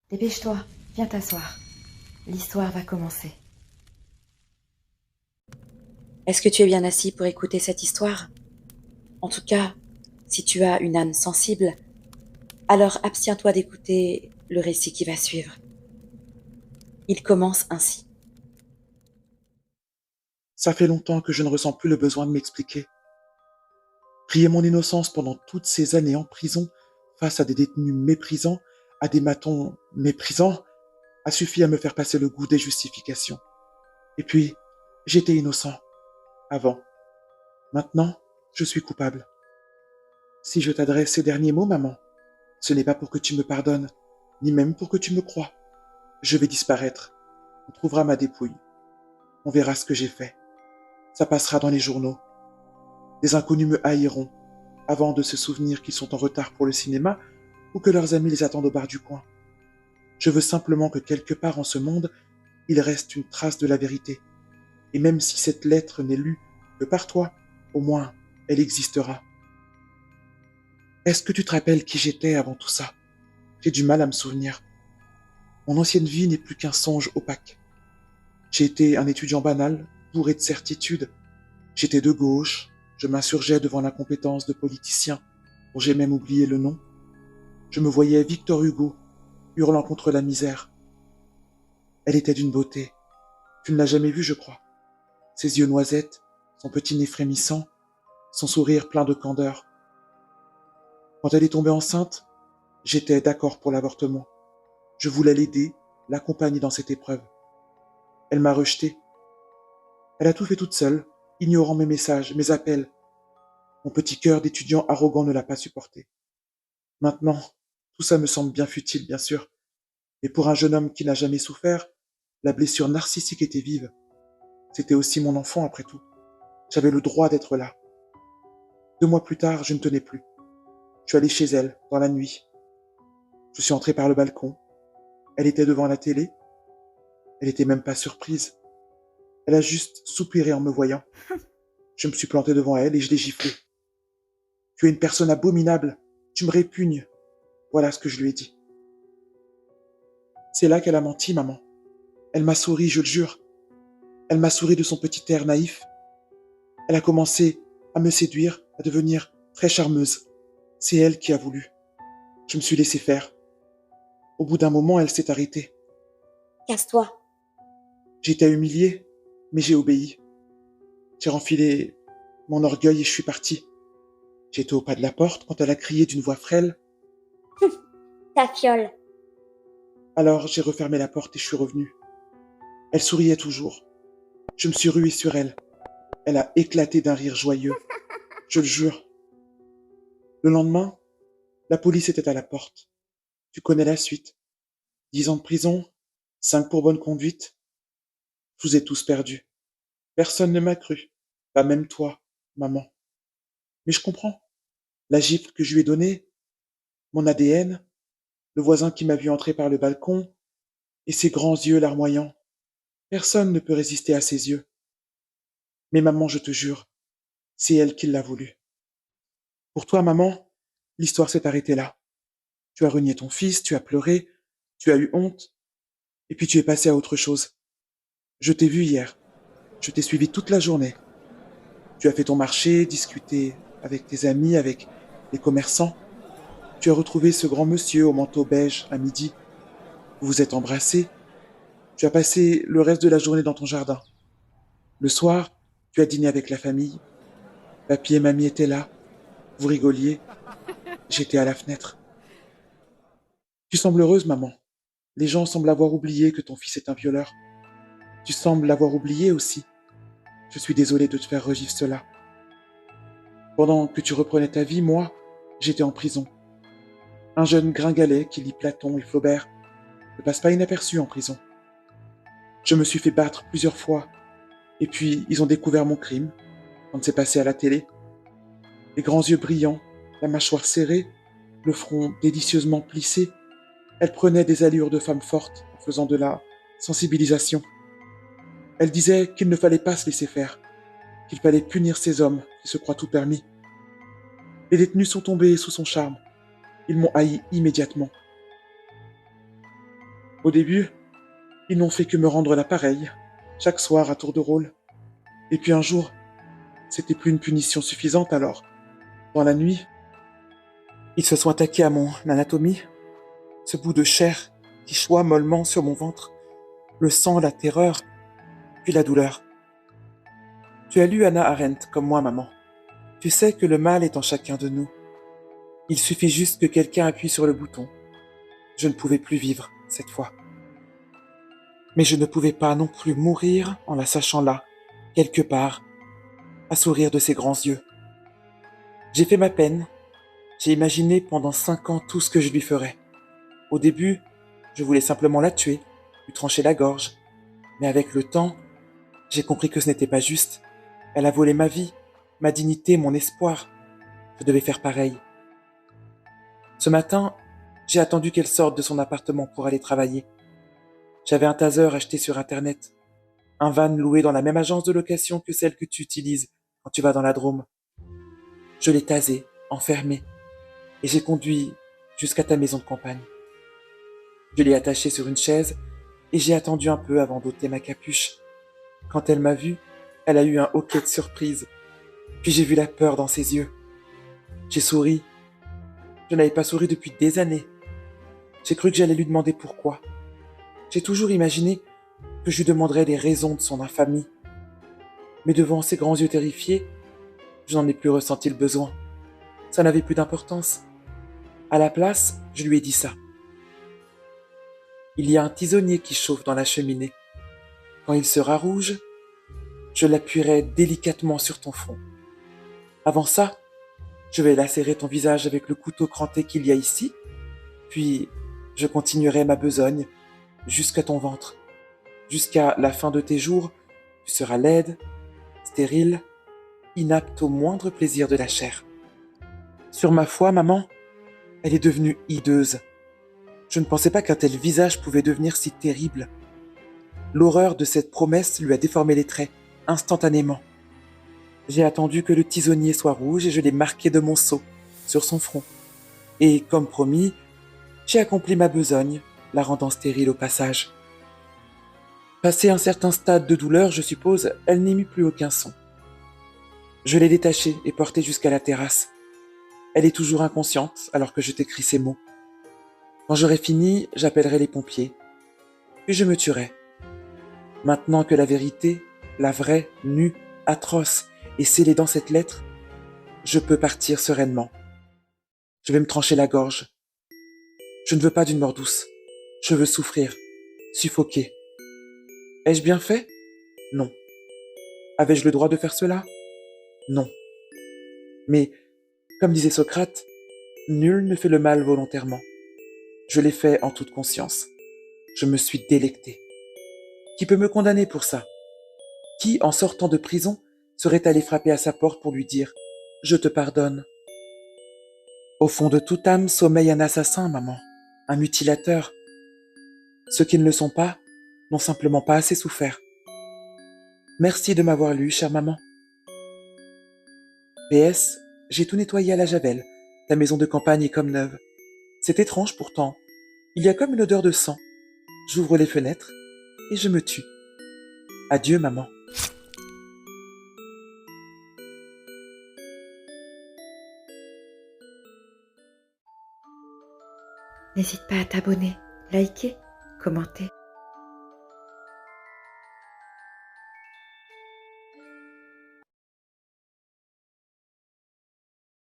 Dépêche-toi, viens t'asseoir. L'histoire va commencer. Est-ce que tu es bien assis pour écouter cette histoire? En tout cas, si tu as une âme sensible, alors abstiens-toi d'écouter le récit qui va suivre. Il commence ainsi. Ça fait longtemps que je ne ressens plus le besoin de m'expliquer. Prier mon innocence pendant toutes ces années en prison, face à des détenus méprisants, à des matons méprisants, a suffi à me faire passer le goût des justifications. Et puis, j'étais innocent, avant. Maintenant, je suis coupable. Si je t'adresse ces derniers mots, maman, ce n'est pas pour que tu me pardonnes, ni même pour que tu me croies. Je vais disparaître. On trouvera ma dépouille. On verra ce que j'ai fait. Ça passera dans les journaux. Des inconnus me haïront, avant de se souvenir qu'ils sont en retard pour le cinéma ou que leurs amis les attendent au bar du coin. Je veux simplement que quelque part en ce monde, il reste une trace de la vérité. Et même si cette lettre n'est lue que par toi, au moins, elle existera. Est-ce que tu te rappelles qui j'étais avant tout ça? J'ai du mal à me souvenir. Mon ancienne vie n'est plus qu'un songe opaque. J'ai été un étudiant banal, bourré de certitudes. J'étais de gauche, je m'insurgeais devant l'incompétence de politiciens, dont j'ai même oublié le nom. Je me voyais Victor Hugo, hurlant contre la misère. Elle était d'une beauté. Tu ne l'as jamais vue, je crois. Ses yeux noisettes, son petit nez frémissant, son sourire plein de candeur. Quand elle est tombée enceinte, j'étais d'accord pour l'avortement. Je voulais l'aider, l'accompagner dans cette épreuve. Elle m'a rejeté. Elle a tout fait toute seule, ignorant mes messages, mes appels. Mon petit cœur d'étudiant arrogant ne l'a pas supporté. Maintenant, tout ça me semble bien futile, bien sûr. Mais pour un jeune homme qui n'a jamais souffert, la blessure narcissique était vive. C'était aussi mon enfant, après tout. J'avais le droit d'être là. 2 mois plus tard, je ne tenais plus. Je suis allé chez elle, dans la nuit. Je suis entré par le balcon. Elle était devant la télé. Elle était même pas surprise. Elle a juste soupiré en me voyant. Je me suis planté devant elle et je l'ai giflé. Tu es une personne abominable. Tu me répugnes. Voilà ce que je lui ai dit. C'est là qu'elle a menti, maman. Elle m'a souri, je le jure. Elle m'a souri de son petit air naïf. Elle a commencé à me séduire, à devenir très charmeuse. C'est elle qui a voulu. Je me suis laissé faire. Au bout d'un moment, elle s'est arrêtée. Casse-toi. J'étais humilié, mais j'ai obéi. J'ai renfilé mon orgueil et je suis parti. J'étais au pas de la porte quand elle a crié d'une voix frêle. Ta fiole. Alors j'ai refermé la porte et je suis revenu. Elle souriait toujours. Je me suis rué sur elle. Elle a éclaté d'un rire joyeux. Je le jure. Le lendemain, la police était à la porte. Tu connais la suite. 10 ans de prison, 5 pour bonne conduite. Je vous ai tous perdus. Personne ne m'a cru. Pas même toi, maman. Mais je comprends. La gifle que je lui ai donnée, mon ADN, le voisin qui m'a vu entrer par le balcon, et ses grands yeux larmoyants. Personne ne peut résister à ses yeux. Mais maman, je te jure, c'est elle qui l'a voulu. Pour toi, maman, l'histoire s'est arrêtée là. Tu as renié ton fils, tu as pleuré, tu as eu honte, et puis tu es passé à autre chose. Je t'ai vu hier. Je t'ai suivi toute la journée. Tu as fait ton marché, discuté avec tes amis, avec les commerçants. Tu as retrouvé ce grand monsieur au manteau beige à midi. Vous vous êtes embrassés. Tu as passé le reste de la journée dans ton jardin. Le soir, tu as dîné avec la famille. Papy et mamie étaient là. Vous rigoliez. J'étais à la fenêtre. Tu sembles heureuse, maman. Les gens semblent avoir oublié que ton fils est un violeur. Tu sembles l'avoir oublié aussi. Je suis désolé de te faire revivre cela. Pendant que tu reprenais ta vie, moi, j'étais en prison. Un jeune gringalet qui lit Platon et Flaubert ne passe pas inaperçu en prison. Je me suis fait battre plusieurs fois, et puis ils ont découvert mon crime, quand c'est passé à la télé. Les grands yeux brillants, la mâchoire serrée, le front délicieusement plissé, elle prenait des allures de femme forte en faisant de la sensibilisation. Elle disait qu'il ne fallait pas se laisser faire, qu'il fallait punir ces hommes qui se croient tout permis. Les détenus sont tombés sous son charme. Ils m'ont haï immédiatement. Au début, ils n'ont fait que me rendre l'appareil, chaque soir à tour de rôle. Et puis un jour, c'était plus une punition suffisante alors. Dans la nuit, ils se sont attaqués à mon anatomie, ce bout de chair qui choit mollement sur mon ventre, le sang, la terreur, puis la douleur. Tu as lu Hannah Arendt comme moi, maman. Tu sais que le mal est en chacun de nous. Il suffit juste que quelqu'un appuie sur le bouton. Je ne pouvais plus vivre, cette fois. Mais je ne pouvais pas non plus mourir en la sachant là, quelque part, à sourire de ses grands yeux. J'ai fait ma peine. J'ai imaginé pendant 5 ans tout ce que je lui ferais. Au début, je voulais simplement la tuer, lui trancher la gorge. Mais avec le temps, j'ai compris que ce n'était pas juste. Elle a volé ma vie, ma dignité, mon espoir. Je devais faire pareil. Ce matin, j'ai attendu qu'elle sorte de son appartement pour aller travailler. J'avais un taser acheté sur Internet, un van loué dans la même agence de location que celle que tu utilises quand tu vas dans la Drôme. Je l'ai tasé, enfermé, et j'ai conduit jusqu'à ta maison de campagne. Je l'ai attaché sur une chaise et j'ai attendu un peu avant d'ôter ma capuche. Quand elle m'a vu, elle a eu un hoquet de surprise, puis j'ai vu la peur dans ses yeux. J'ai souri. Je n'avais pas souri depuis des années. J'ai cru que j'allais lui demander pourquoi. J'ai toujours imaginé que je lui demanderais les raisons de son infamie. Mais devant ses grands yeux terrifiés, je n'en ai plus ressenti le besoin. Ça n'avait plus d'importance. À la place, je lui ai dit ça. Il y a un tisonnier qui chauffe dans la cheminée. Quand il sera rouge, je l'appuierai délicatement sur ton front. Avant ça, je vais lacérer ton visage avec le couteau cranté qu'il y a ici, puis je continuerai ma besogne jusqu'à ton ventre. Jusqu'à la fin de tes jours, tu seras laide, stérile, inapte au moindre plaisir de la chair. Sur ma foi, maman, elle est devenue hideuse. Je ne pensais pas qu'un tel visage pouvait devenir si terrible. L'horreur de cette promesse lui a déformé les traits, instantanément. J'ai attendu que le tisonnier soit rouge et je l'ai marqué de mon sceau, sur son front. Et, comme promis, j'ai accompli ma besogne, la rendant stérile au passage. Passé un certain stade de douleur, je suppose, elle n'émit plus aucun son. Je l'ai détachée et portée jusqu'à la terrasse. Elle est toujours inconsciente alors que je t'écris ces mots. Quand j'aurai fini, j'appellerai les pompiers. Puis je me tuerai. Maintenant que la vérité, la vraie, nue, atroce, est scellée dans cette lettre, je peux partir sereinement. Je vais me trancher la gorge. Je ne veux pas d'une mort douce. Je veux souffrir, suffoquer. Ai-je bien fait? Non. Avais-je le droit de faire cela? Non. Mais, comme disait Socrate, nul ne fait le mal volontairement. Je l'ai fait en toute conscience. Je me suis délecté. Qui peut me condamner pour ça? Qui, en sortant de prison, serait allé frapper à sa porte pour lui dire « Je te pardonne ». Au fond de toute âme sommeille un assassin, maman, un mutilateur. Ceux qui ne le sont pas n'ont simplement pas assez souffert. Merci de m'avoir lu, chère maman. PS, j'ai tout nettoyé à la javel. Ta maison de campagne est comme neuve. C'est étrange pourtant. Il y a comme une odeur de sang. J'ouvre les fenêtres et je me tue. Adieu, maman. N'hésite pas à t'abonner, liker, commenter.